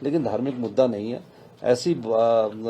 लेकिन धार्मिक मुद्दा नहीं है। ऐसी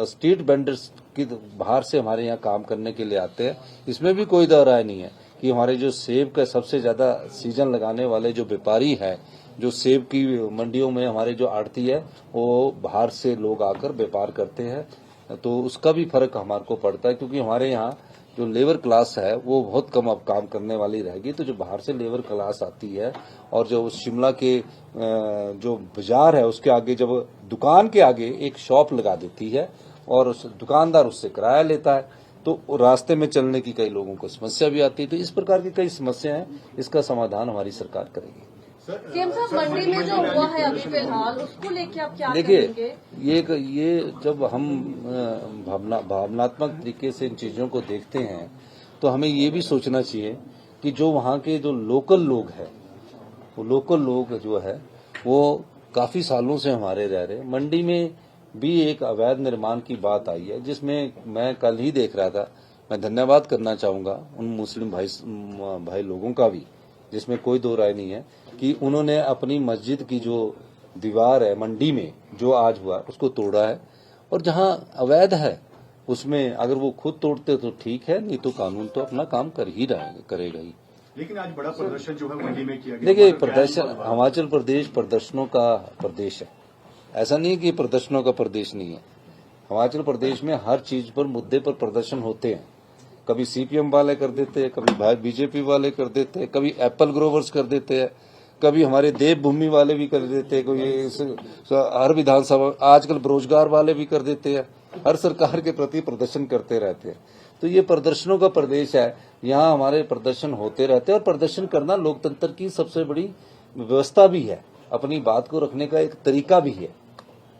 स्ट्रीट वेंडर्स की बाहर से हमारे यहाँ काम करने के लिए आते हैं, इसमें भी कोई दो राय नहीं है कि हमारे जो सेब का सबसे ज्यादा सीजन लगाने वाले जो व्यापारी है, जो सेब की मंडियों में हमारे जो आड़ती है, वो बाहर से लोग आकर व्यापार करते हैं, तो उसका भी फर्क हमारे को पड़ता है, क्योंकि हमारे यहाँ जो लेबर क्लास है वो बहुत कम अब काम करने वाली रहेगी। तो जो बाहर से लेबर क्लास आती है और जो शिमला के जो बाजार है उसके आगे, जब दुकान के आगे एक शॉप लगा देती है और उस दुकानदार उससे किराया लेता है, तो रास्ते में चलने की कई लोगों को समस्या भी आती है। तो इस प्रकार की कई समस्या हैं, इसका समाधान हमारी सरकार करेगी। सीएम साहब, मंडी में जो हुआ है अभी फिलहाल, उसको लेके आप क्या देखिए, कहेंगे? ये जब हम भावनात्मक तरीके से इन चीजों को देखते हैं तो हमें ये भी सोचना चाहिए कि जो वहाँ के जो लोकल लोग हैं, वो लोकल लोग जो है वो काफी सालों से हमारे रह रहे। मंडी में भी एक अवैध निर्माण की बात आई है, जिसमें मैं कल ही देख रहा था। मैं धन्यवाद करना चाहूंगा उन मुस्लिम भाई लोगों का भी, जिसमें कोई दो राय नहीं है, कि उन्होंने अपनी मस्जिद की जो दीवार है मंडी में जो आज हुआ उसको तोड़ा है। और जहां अवैध है उसमें अगर वो खुद तोड़ते तो ठीक है, नहीं तो कानून तो अपना काम करेगा ही। लेकिन आज बड़ा प्रदर्शन जो है मंडी में किया गया। देखिए, प्रदर्शन, हिमाचल प्रदेश प्रदर्शनों का प्रदेश है, ऐसा नहीं कि प्रदर्शनों का प्रदेश नहीं है। हिमाचल प्रदेश में हर चीज पर, मुद्दे पर प्रदर्शन होते हैं। कभी सीपीएम वाले कर देते हैं, कभी बीजेपी वाले कर देते हैं, कभी एप्पल ग्रोवर्स कर देते हैं, कभी हमारे देवभूमि वाले भी कर देते हैं, कोई हर विधानसभा, आजकल बेरोजगार वाले भी कर देते हैं। हर सरकार के प्रति प्रदर्शन करते रहते हैं। तो ये प्रदर्शनों का प्रदेश है, यहाँ हमारे प्रदर्शन होते रहते हैं। और प्रदर्शन करना लोकतंत्र की सबसे बड़ी व्यवस्था भी है, अपनी बात को रखने का एक तरीका भी है।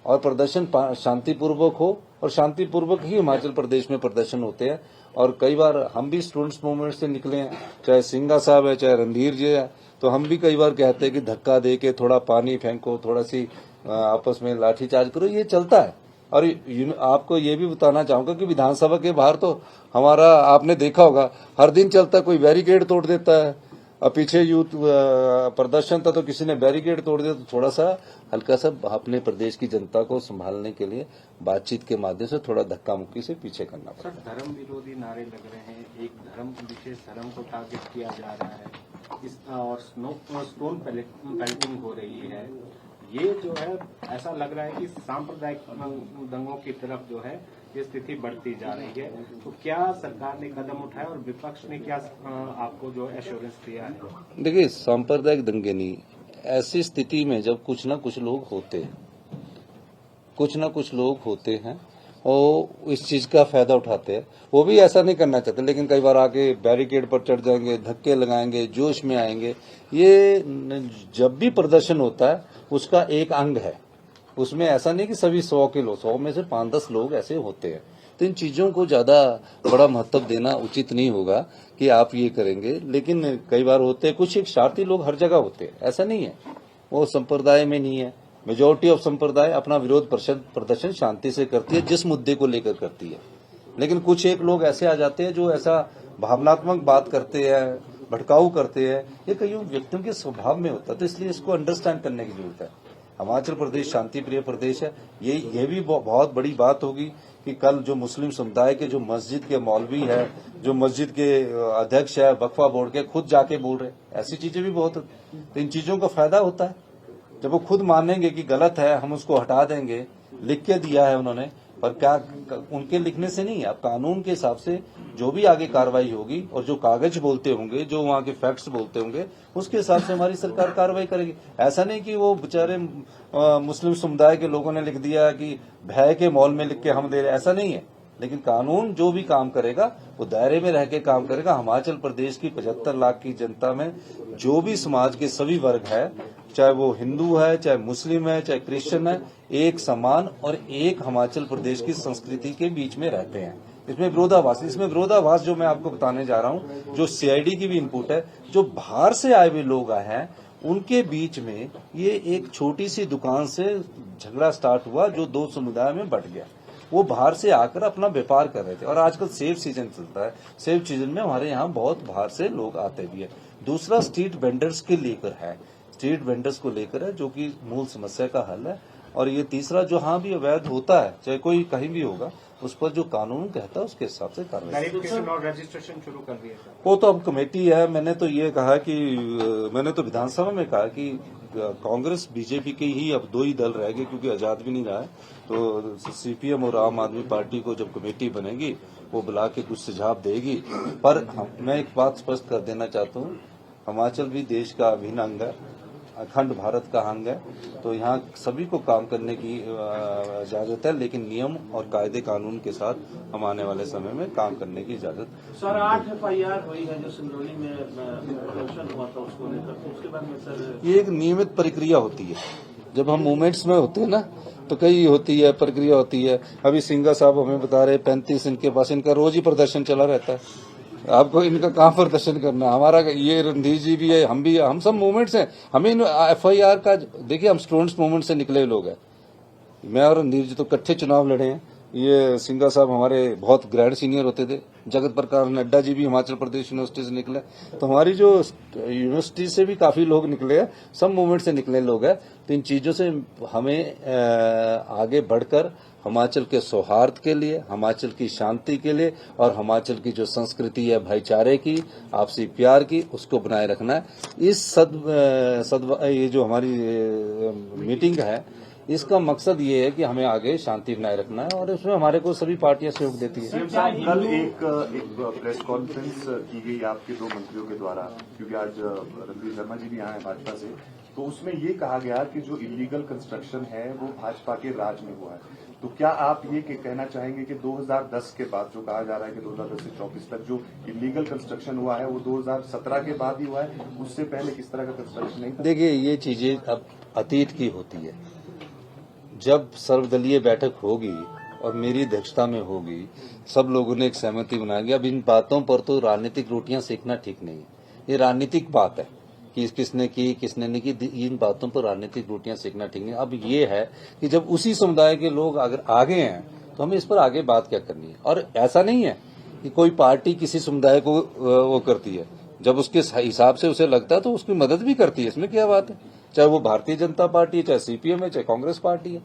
और प्रदर्शन शांतिपूर्वक हो, और शांतिपूर्वक ही हिमाचल प्रदेश में प्रदर्शन होते हैं। और कई बार हम भी स्टूडेंट्स मूवमेंट से निकले हैं, चाहे सिंघा साहब है, चाहे रणधीर जी है, तो हम भी कई बार कहते हैं कि धक्का दे के थोड़ा पानी फेंको, थोड़ा सी आपस में लाठीचार्ज करो, ये चलता है। और आपको ये भी बताना चाहूंगा कि विधानसभा के बाहर तो हमारा, आपने देखा होगा, हर दिन चलता, कोई बैरिकेड तोड़ देता है। अब पीछे यूथ प्रदर्शन था तो किसी ने बैरिकेड तोड़ दिया। तो थोड़ा सा हल्का सा अपने प्रदेश की जनता को संभालने के लिए बातचीत के माध्यम से थोड़ा धक्का मुक्की से पीछे करना पड़ता है। धर्म विरोधी नारे लग रहे हैं, एक धर्म विशेष धर्म को टारगेट किया जा रहा है, और स्टोन पेल्टिंग हो रही है। ये जो है ऐसा लग रहा है कि सांप्रदायिक दंगों की तरफ जो है ये स्थिति बढ़ती जा रही है। तो क्या सरकार ने कदम उठाया और विपक्ष ने क्या आपको जो एश्योरेंस दिया है? देखिए, सांप्रदायिक दंगे नहीं, ऐसी स्थिति में जब कुछ ना कुछ लोग होते हैं और इस चीज का फायदा उठाते हैं। वो भी ऐसा नहीं करना चाहते, लेकिन कई बार आके बैरिकेड पर चढ़ जाएंगे, धक्के लगाएंगे, जोश में आएंगे। ये जब भी प्रदर्शन होता है उसका एक अंग है, उसमें ऐसा नहीं कि सभी 100 में से 5-10 लोग ऐसे होते हैं। तो इन चीजों को ज्यादा बड़ा महत्व देना उचित नहीं होगा कि आप ये करेंगे। लेकिन कई बार होते हैं, कुछ एक शार्ती लोग हर जगह होते हैं, ऐसा नहीं है। वो संप्रदाय में नहीं है, मेजोरिटी ऑफ संप्रदाय अपना विरोध प्रदर्शन शांति से करती है, जिस मुद्दे को लेकर करती है। लेकिन कुछ एक लोग ऐसे आ जाते हैं जो ऐसा भावनात्मक बात करते हैं, भड़काऊ करते हैं। ये कई व्यक्तियों के स्वभाव में होता है, तो इसलिए इसको अंडरस्टैंड करने की जरूरत है। हिमाचल प्रदेश शांति प्रिय प्रदेश है। ये भी बहुत बड़ी बात होगी कि कल जो मुस्लिम समुदाय के जो मस्जिद के मौलवी है, जो मस्जिद के अध्यक्ष है, वक्फा बोर्ड के, खुद जाके बोल रहे, ऐसी चीजें भी बहुत होती। तो इन चीजों का फायदा होता है जब वो खुद मानेंगे कि गलत है, हम उसको हटा देंगे। लिख के दिया है उन्होंने, पर क्या उनके लिखने से नहीं, अब कानून के हिसाब से जो भी आगे कार्रवाई होगी और जो कागज बोलते होंगे, जो वहाँ के फैक्ट्स बोलते होंगे, उसके हिसाब से हमारी सरकार कार्रवाई करेगी। ऐसा नहीं कि वो बेचारे मुस्लिम समुदाय के लोगों ने लिख दिया कि भय के मॉल में लिख के हम दे रहे, ऐसा नहीं है। लेकिन कानून जो भी काम करेगा वो दायरे में रह के काम करेगा। हिमाचल प्रदेश की 75 लाख की जनता में जो भी समाज के सभी वर्ग है, चाहे वो हिंदू है, चाहे मुस्लिम है, चाहे क्रिश्चियन है, एक समान और एक हिमाचल प्रदेश की संस्कृति के बीच में रहते हैं। इसमें विरोधाभास जो मैं आपको बताने जा रहा हूँ, जो सीआईडी की भी इनपुट है, जो बाहर से आए हुए लोग आए हैं, उनके बीच में ये एक छोटी सी दुकान से झगड़ा स्टार्ट हुआ जो 2 समुदाय में बंट गया। वो बाहर से आकर अपना व्यापार कर रहे थे। और आजकल सेब सीजन चलता है, सेब सीजन में हमारे यहाँ बहुत बाहर से लोग आते भी है। दूसरा स्ट्रीट वेंडर्स के लेकर है, स्ट्रीट वेंडर्स को लेकर है, जो कि मूल समस्या का हल है। और ये तीसरा जो हाँ भी अवैध होता है, चाहे कोई कहीं भी होगा, उस पर जो कानून कहता है उसके हिसाब से कार्रवाई। वेरिफिकेशन और रजिस्ट्रेशन शुरू कर दिया सर। वो तो अब कमेटी है। मैंने तो ये कहा कि मैंने तो विधानसभा में कहा कि कांग्रेस बीजेपी के ही अब दो ही दल रह गए, क्योंकि आजाद भी नहीं रहा है। तो सीपीएम और आम आदमी पार्टी को जब कमेटी बनेगी वो बुला के कुछ सुझाव देगी। पर मैं एक बात स्पष्ट कर देना चाहता हूँ, हिमाचल भी देश का अभिन्न अंग है, अखंड भारत का अंग है, तो यहाँ सभी को काम करने की इजाजत है, लेकिन नियम और कायदे कानून के साथ हम आने वाले समय में काम करने की इजाजत। सर 8 FIR हुई है जो सिंगरौली में प्रदर्शन हुआ था, उसको लेकर, तो उसके बाद में सर ये एक नियमित प्रक्रिया होती है। जब हम मूवमेंट्स में होते हैं ना, तो कई होती है, प्रक्रिया होती है। अभी सिंघा साहब हमें बता रहे 35 इनके पास, इनका रोज ही प्रदर्शन चला रहता है। आपको इनका कहाँ प्रदर्शन करना है? हमारा ये रणधीर जी भी है, हम भी, हम सब मूवमेंट्स हैं। हमें FIR का देखिए, हम स्टूडेंट्स मूवमेंट से निकले लोग हैं। मैं और रणधीर जी तो इकट्ठे चुनाव लड़े हैं। ये सिंघा साहब हमारे बहुत ग्रैंड सीनियर होते थे। जगत प्रकाश नड्डा जी भी हिमाचल प्रदेश यूनिवर्सिटी से निकले। तो हमारी जो यूनिवर्सिटी से भी काफी लोग निकले हैं, सब मूवमेंट से निकले लोग हैं। तो इन चीजों से हमें आगे बढ़कर हिमाचल के सौहार्द के लिए, हिमाचल की शांति के लिए और हिमाचल की जो संस्कृति है भाईचारे की, आपसी प्यार की, उसको बनाए रखना है। इस ये जो हमारी मीटिंग है, इसका मकसद ये है कि हमें आगे शांति बनाए रखना है, और इसमें हमारे को सभी पार्टियां सहयोग देती है। कल एक प्रेस कॉन्फ्रेंस की गई आपके दो मंत्रियों के द्वारा, क्योंकि आज रणधीर शर्मा जी भी आए हैं भाजपा से, तो उसमें ये कहा गया कि जो इलीगल कंस्ट्रक्शन है वो भाजपा के राज में हुआ है। तो क्या आप ये कहना चाहेंगे कि 2010 के बाद, जो कहा जा रहा है कि 2010 से 24 तक जो इलीगल कंस्ट्रक्शन हुआ है वो 2017 के बाद ही हुआ है, उससे पहले किस तरह का कंस्ट्रक्शन नहीं था? देखिए, ये चीजें अब अतीत की होती है। जब सर्वदलीय बैठक होगी और मेरी अध्यक्षता में होगी, सब लोगों ने एक सहमति बनाएगी। अब इन बातों पर तो राजनीतिक रोटियां सेकना ठीक नहीं है। ये राजनीतिक बात है कि किसने की किसने नहीं की, इन बातों पर राजनीतिक रोटियां सेकना ठीक नहीं। अब ये है कि जब उसी समुदाय के लोग अगर आगे हैं तो हमें इस पर आगे बात क्या करनी है। और ऐसा नहीं है कि कोई पार्टी किसी समुदाय को वो करती है, जब उसके हिसाब से उसे लगता है तो उसकी मदद भी करती है। इसमें क्या बात है? चाहे वो भारतीय जनता पार्टी है, चाहे सीपीएम है, चाहे कांग्रेस पार्टी है।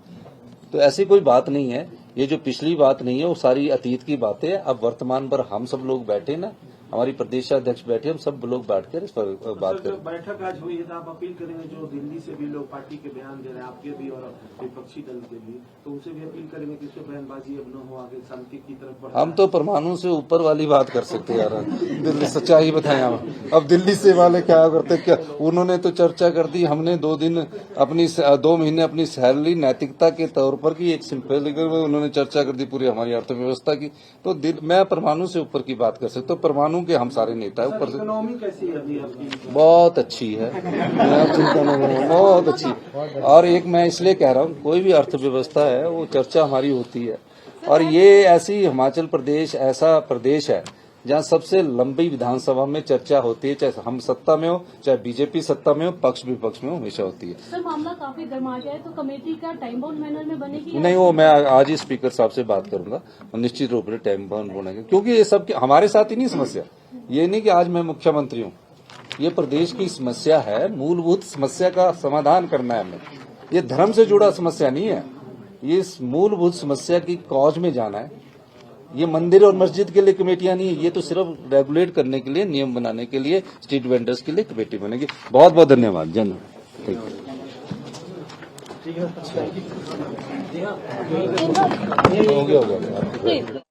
तो ऐसी कोई बात नहीं है। ये जो पिछली बात नहीं है वो सारी अतीत की बातें हैं। अब वर्तमान पर हम सब लोग बैठे ना, हमारी प्रदेशाध्यक्ष बैठे, हम सब लोग बैठकर इस पर बात करें। बैठक आज हुई है तो आप अपील करेंगे, जो दिल्ली से भी लोग पार्टी के बयान दे रहे हैं, आपके भी और विपक्षी दल के भी, तो उनसे भी अपील करेंगे कि इसमें बयानबाजी अब न हो, आगे शांति की तरफ बढ़े। हम तो परमाणु से ऊपर वाली बात कर सकते हैं यार, दिल्ली सच्चाई बताएं हम। अब दिल्ली से वाले क्या करते, क्या उन्होंने तो चर्चा कर दी। हमने 2 महीने अपनी सैलरी नैतिकता के तौर पर की, एक सिंपल उन्होंने चर्चा कर दी पूरी हमारी अर्थव्यवस्था की। तो मैं परमाणु से ऊपर की बात कर सकता हूँ। परमाणु के हम सारे नेता है ऊपर से। इकोनॉमी कैसी है अभी आपकी? बहुत अच्छी है, बहुत अच्छी। और एक मैं इसलिए कह रहा हूँ, कोई भी अर्थव्यवस्था है वो चर्चा हमारी होती है। और ये ऐसी हिमाचल प्रदेश ऐसा प्रदेश है जहाँ सबसे लंबी विधानसभा में चर्चा होती है, चाहे हम सत्ता में हो चाहे बीजेपी सत्ता में हो, पक्ष विपक्ष में हमेशा होती है। सर, मामला काफी गर्मा गया है, तो कमेटी का टाइम बाउंड मैनर में बनेगी? नहीं, वो मैं आज ही स्पीकर साहब से बात करूंगा और निश्चित रूप से टाइम बाउंड होने, क्योंकि ये सब हमारे साथ ही नहीं समस्या। ये नहीं कि आज मैं मुख्यमंत्री हूँ, ये प्रदेश की समस्या है। मूलभूत समस्या का समाधान करना है हमें। ये धर्म से जुड़ा समस्या नहीं है, ये इस मूलभूत समस्या की कॉज में जाना है। ये मंदिर और मस्जिद के लिए कमेटियां नहीं है, ये तो सिर्फ रेगुलेट करने के लिए, नियम बनाने के लिए, स्ट्रीट वेंडर्स के लिए कमेटी बनेगी। बहुत बहुत धन्यवाद जन। ठीक है, हो गया।